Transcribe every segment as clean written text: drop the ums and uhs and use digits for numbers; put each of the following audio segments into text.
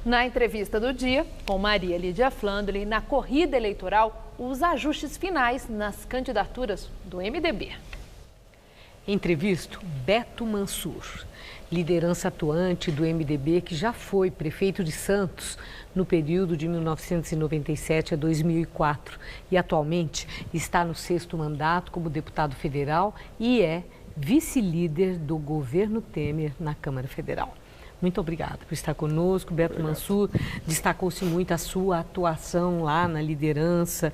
Na entrevista do dia, com Maria Lídia Flandre, na corrida eleitoral, os ajustes finais nas candidaturas do MDB. Entrevisto Beto Mansur, liderança atuante do MDB, que já foi prefeito de Santos no período de 1997 a 2004 e atualmente está no 6º mandato como deputado federal e é vice-líder do governo Temer na Câmara Federal. Muito obrigada por estar conosco, Beto Mansur. Destacou-se muito a sua atuação lá na liderança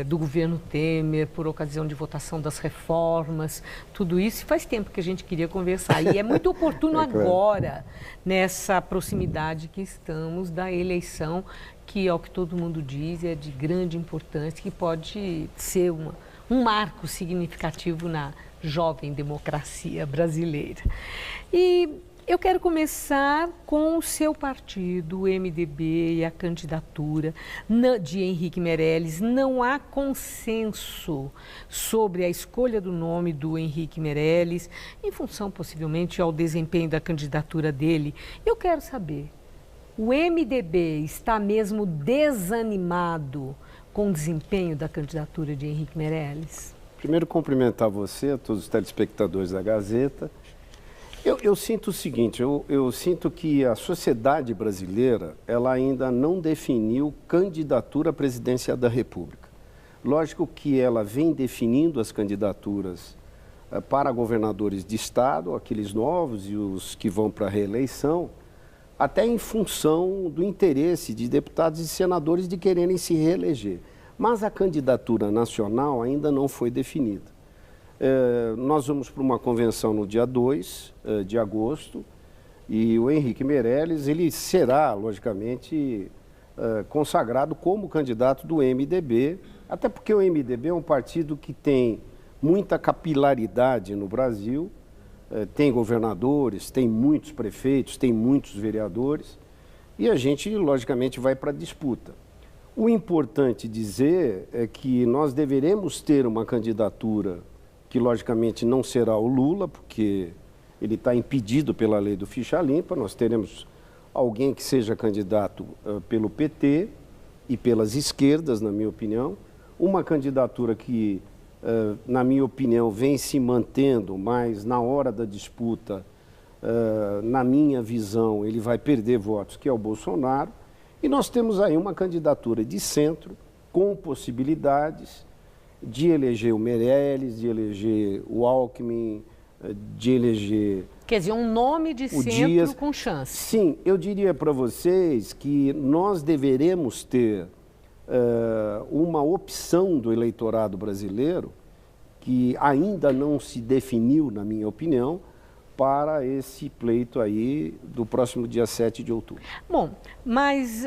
do governo Temer, por ocasião de votação das reformas, tudo isso. E faz tempo que a gente queria conversar. E é muito oportuno agora, nessa proximidade que estamos da eleição, que, ao que todo mundo diz, é de grande importância, que pode ser um marco significativo na jovem democracia brasileira. E eu quero começar com o seu partido, o MDB, e a candidatura de Henrique Meirelles. Não há consenso sobre a escolha do nome do Henrique Meirelles, em função, possivelmente, ao desempenho da candidatura dele. Eu quero saber, o MDB está mesmo desanimado com o desempenho da candidatura de Henrique Meirelles? Primeiro, cumprimentar você, a todos os telespectadores da Gazeta. Eu sinto o seguinte, eu sinto que a sociedade brasileira, ela ainda não definiu candidatura à presidência da República. Lógico que ela vem definindo as candidaturas para governadores de estado, aqueles novos e os que vão para a reeleição, até em função do interesse de deputados e senadores de quererem se reeleger. Mas a candidatura nacional ainda não foi definida. Nós vamos para uma convenção no dia 2 de agosto e o Henrique Meirelles, ele será, logicamente, consagrado como candidato do MDB, até porque o MDB é um partido que tem muita capilaridade no Brasil, tem governadores, tem muitos prefeitos, tem muitos vereadores e a gente, logicamente, vai para a disputa. O importante dizer é que nós deveremos ter uma candidatura que logicamente não será o Lula, porque ele está impedido pela lei do ficha limpa. Nós teremos alguém que seja candidato pelo PT e pelas esquerdas, na minha opinião. Uma candidatura que, na minha opinião, vem se mantendo, mas na hora da disputa, na minha visão, ele vai perder votos, que é o Bolsonaro. E nós temos aí uma candidatura de centro, com possibilidades de eleger o Meirelles, de eleger o Alckmin, de eleger... Quer dizer, um nome de centro Dias. Com chance. Sim, eu diria para vocês que nós deveremos ter uma opção do eleitorado brasileiro, que ainda não se definiu, na minha opinião, para esse pleito aí do próximo dia 7 de outubro. Bom, mas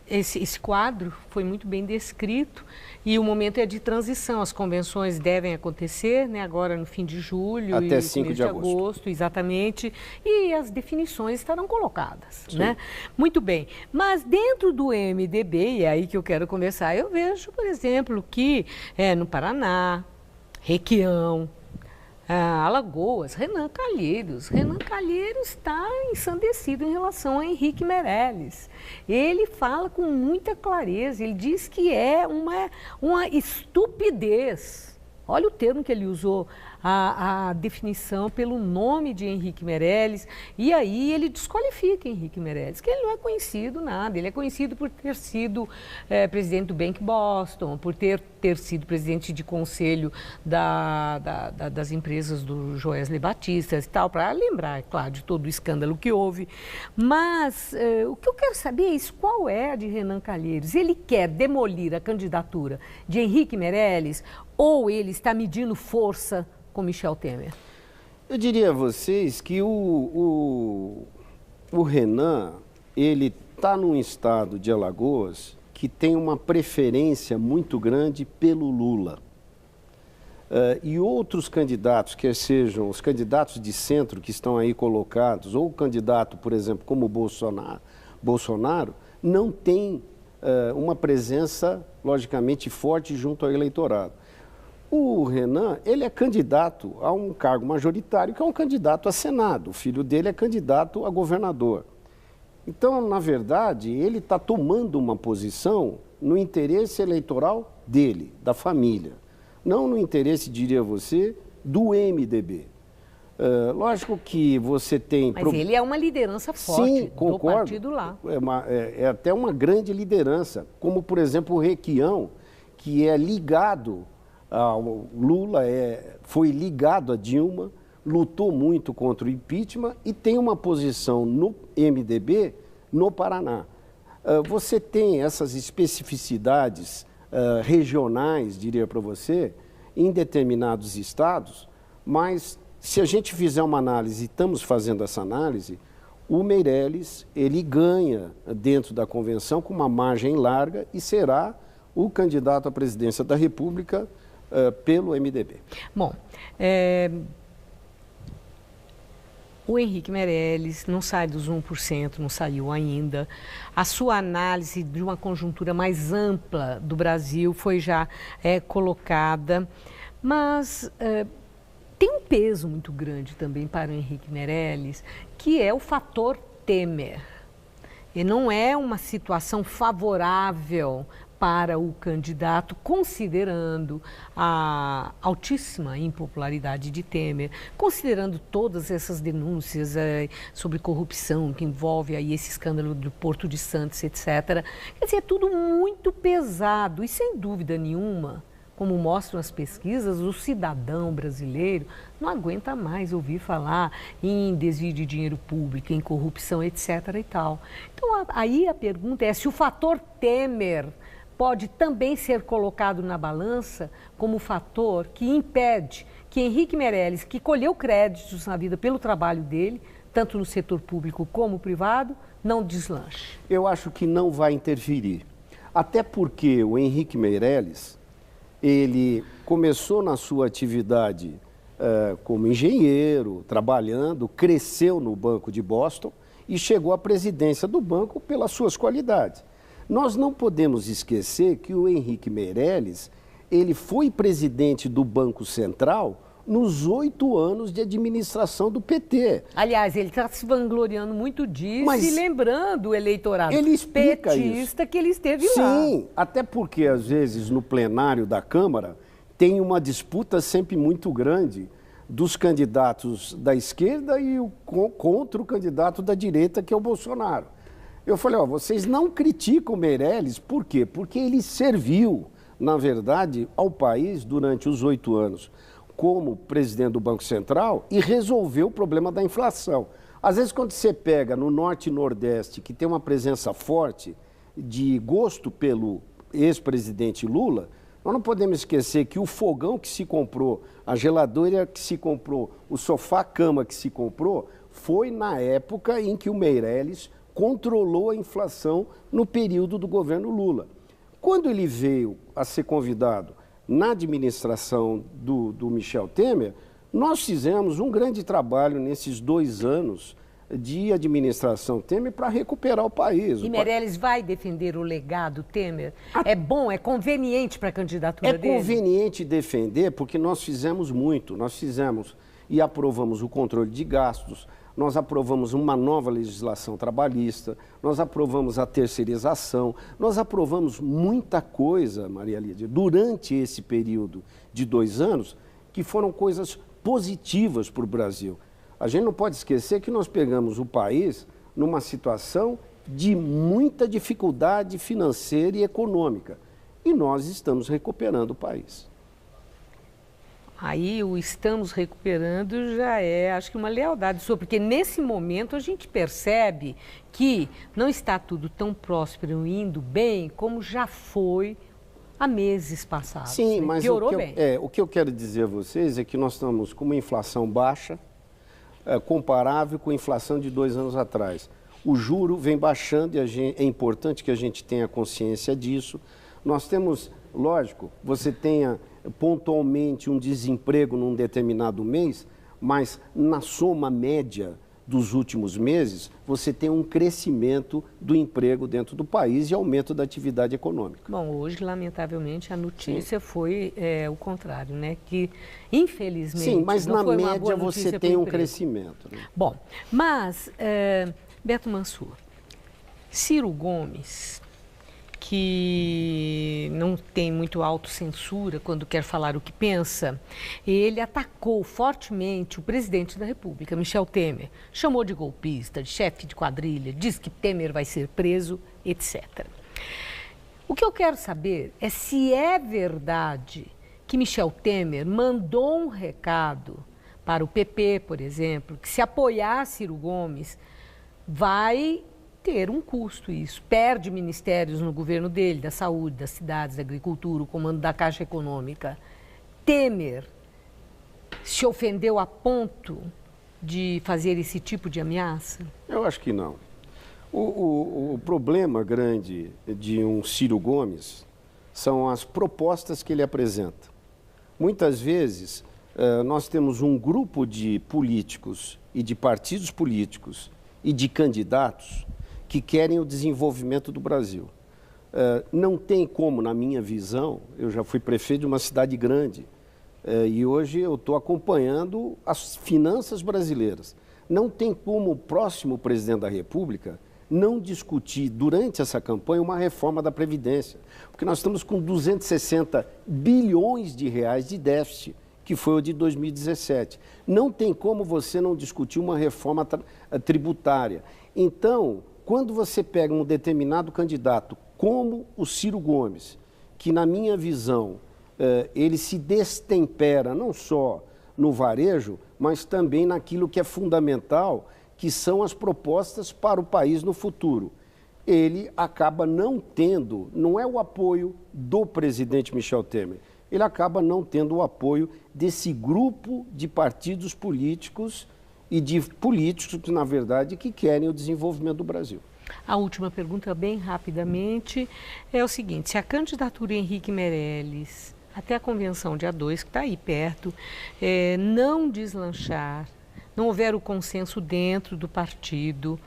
esse quadro foi muito bem descrito e o momento é de transição. As convenções devem acontecer, né, agora no fim de julho até e 5 de agosto, exatamente, e as definições estarão colocadas, né? Muito bem, mas dentro do MDB, e é aí que eu quero conversar, eu vejo, por exemplo, que no Paraná, Requião, Alagoas, Renan Calheiros está ensandecido em relação a Henrique Meirelles. Ele fala com muita clareza, ele diz que é uma estupidez. Olha o termo que ele usou, a definição pelo nome de Henrique Meirelles, e aí ele desqualifica Henrique Meirelles, que ele não é conhecido nada, ele é conhecido por ter sido presidente do Bank Boston, por ter sido presidente de conselho das empresas do Joesley Batista e tal, para lembrar, é claro, de todo o escândalo que houve. Mas o que eu quero saber é isso, qual é a de Renan Calheiros? Ele quer demolir a candidatura de Henrique Meirelles ou ele está medindo força com Michel Temer? Eu diria a vocês que o Renan, ele está num estado de Alagoas que tem uma preferência muito grande pelo Lula. E outros candidatos, quer sejam os candidatos de centro que estão aí colocados, ou o candidato, por exemplo, como Bolsonaro, não tem uma presença, logicamente, forte junto ao eleitorado. O Renan, ele é candidato a um cargo majoritário, que é um candidato a Senado. O filho dele é candidato a governador. Então, na verdade, ele está tomando uma posição no interesse eleitoral dele, da família, não no interesse, diria você, do MDB. Lógico que você tem... Mas ele é uma liderança forte. Sim, concordo. Do partido lá. É até uma grande liderança, como, por exemplo, o Requião, que é ligado ao Lula, foi ligado a Dilma, lutou muito contra o impeachment e tem uma posição no MDB no Paraná. Você tem essas especificidades regionais, diria para você, em determinados estados, mas se a gente fizer uma análise, e estamos fazendo essa análise, o Meirelles, ele ganha dentro da convenção com uma margem larga e será o candidato à presidência da República pelo MDB. Bom, o Henrique Meirelles não sai dos 1%, não saiu ainda. A sua análise de uma conjuntura mais ampla do Brasil foi já colocada, mas tem um peso muito grande também para o Henrique Meirelles, que é o fator Temer. E não é uma situação favorável para o candidato, considerando a altíssima impopularidade de Temer, considerando todas essas denúncias sobre corrupção que envolve aí esse escândalo do Porto de Santos, etc. Quer dizer, é tudo muito pesado e, sem dúvida nenhuma, como mostram as pesquisas, o cidadão brasileiro não aguenta mais ouvir falar em desvio de dinheiro público, em corrupção, etc. e tal. Então, aí a pergunta é se o fator Temer pode também ser colocado na balança como fator que impede que Henrique Meirelles, que colheu créditos na vida pelo trabalho dele, tanto no setor público como privado, não deslanche. Eu acho que não vai interferir. Até porque o Henrique Meirelles, ele começou na sua atividade como engenheiro, trabalhando, cresceu no Banco de Boston e chegou à presidência do banco pelas suas qualidades. Nós não podemos esquecer que o Henrique Meirelles, ele foi presidente do Banco Central nos 8 anos de administração do PT. Aliás, ele está se vangloriando muito disso e lembrando o eleitorado petista que ele esteve lá. Sim, até porque, às vezes, no plenário da Câmara, tem uma disputa sempre muito grande dos candidatos da esquerda e contra o candidato da direita, que é o Bolsonaro. Eu falei, vocês não criticam o Meirelles, por quê? Porque ele serviu, na verdade, ao país durante os 8 anos como presidente do Banco Central e resolveu o problema da inflação. Às vezes, quando você pega no Norte e Nordeste, que tem uma presença forte de gosto pelo ex-presidente Lula, nós não podemos esquecer que o fogão que se comprou, a geladeira que se comprou, o sofá-cama que se comprou, foi na época em que o Meirelles controlou a inflação no período do governo Lula. Quando ele veio a ser convidado na administração do Michel Temer, nós fizemos um grande trabalho nesses 2 anos de administração Temer para recuperar o país. E Meirelles vai defender o legado Temer? É bom, é conveniente para a candidatura dele? É conveniente defender porque nós fizemos muito. Nós fizemos e aprovamos o controle de gastos, nós aprovamos uma nova legislação trabalhista, nós aprovamos a terceirização, nós aprovamos muita coisa, Maria Lídia, durante esse período de 2 anos, que foram coisas positivas para o Brasil. A gente não pode esquecer que nós pegamos o país numa situação de muita dificuldade financeira e econômica, e nós estamos recuperando o país. Aí o estamos recuperando já é, acho que uma lealdade sua, porque nesse momento a gente percebe que não está tudo tão próspero, indo bem, como já foi há meses passados. Sim, né? mas Piorou bem. O que eu quero dizer a vocês é que nós estamos com uma inflação baixa, comparável com a inflação de 2 anos atrás. O juro vem baixando e é importante que a gente tenha consciência disso. Nós temos, lógico, você tenha pontualmente um desemprego num determinado mês, mas na soma média dos últimos meses, você tem um crescimento do emprego dentro do país e aumento da atividade econômica. Bom, hoje, lamentavelmente, a notícia foi o contrário, né? Que, infelizmente, sim, mas não na foi uma média boa você tem um crescimento. Né? Bom, mas, Beto Mansur, Ciro Gomes, que não tem muito autocensura quando quer falar o que pensa, ele atacou fortemente o presidente da República, Michel Temer. Chamou de golpista, de chefe de quadrilha, diz que Temer vai ser preso, etc. O que eu quero saber é se é verdade que Michel Temer mandou um recado para o PP, por exemplo, que se apoiar Ciro Gomes vai ter um custo isso. Perde ministérios no governo dele, da saúde, das cidades, da agricultura, o comando da Caixa Econômica. Temer se ofendeu a ponto de fazer esse tipo de ameaça? Eu acho que não. O problema grande de um Ciro Gomes são as propostas que ele apresenta. Muitas vezes, nós temos um grupo de políticos e de partidos políticos e de candidatos que querem o desenvolvimento do Brasil. Não tem como, na minha visão, eu já fui prefeito de uma cidade grande e hoje eu estou acompanhando as finanças brasileiras. Não tem como o próximo presidente da República não discutir durante essa campanha uma reforma da Previdência, porque nós estamos com 260 bilhões de reais de déficit, que foi o de 2017. Não tem como você não discutir uma reforma tributária. Então, quando você pega um determinado candidato, como o Ciro Gomes, que na minha visão, ele se destempera não só no varejo, mas também naquilo que é fundamental, que são as propostas para o país no futuro. Ele acaba não tendo, não é o apoio do presidente Michel Temer, ele acaba não tendo o apoio desse grupo de partidos políticos e de políticos, na verdade, que querem o desenvolvimento do Brasil. A última pergunta, bem rapidamente, é o seguinte: se a candidatura Henrique Meirelles, até a convenção dia 2, que está aí perto, não deslanchar, não houver o consenso dentro do partido,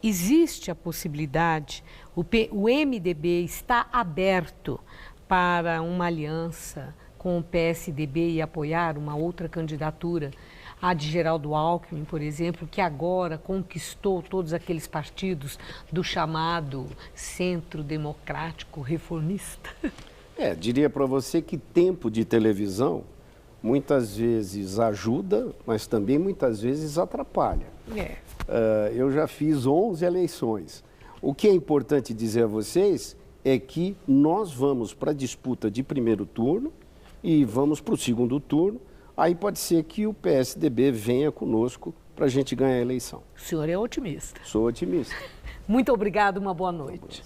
existe a possibilidade, o MDB está aberto para uma aliança com o PSDB e apoiar uma outra candidatura, a de Geraldo Alckmin, por exemplo, que agora conquistou todos aqueles partidos do chamado centro democrático reformista? Diria para você que tempo de televisão muitas vezes ajuda, mas também muitas vezes atrapalha. Eu já fiz 11 eleições. O que é importante dizer a vocês é que nós vamos para a disputa de primeiro turno e vamos para o segundo turno. Aí pode ser que o PSDB venha conosco para a gente ganhar a eleição. O senhor é otimista? Sou otimista. Muito obrigado, uma boa noite.